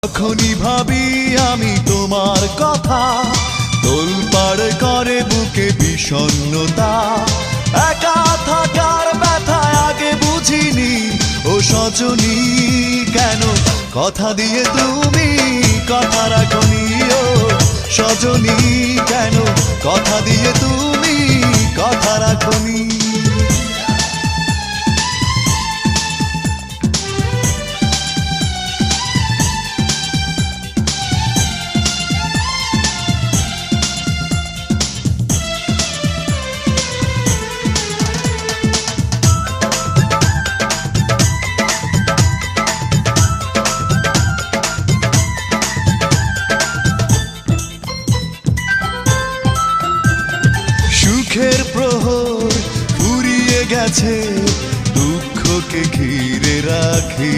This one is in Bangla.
যখনই ভাবি আমি তোমার কথা, তোলপাড় করে বুকে বিষণ্ণতা। একা থাকার ব্যথা আগে বুঝিনি, ও সজনী কেন কথা দিয়ে তুমি কথা রাখনি। ও সজনী কেন কথা দিয়ে তুমি কথা রাখনি। সুখের প্রহর ফুরিয়ে গেছে, দুঃখকে ঘিরে রাখি।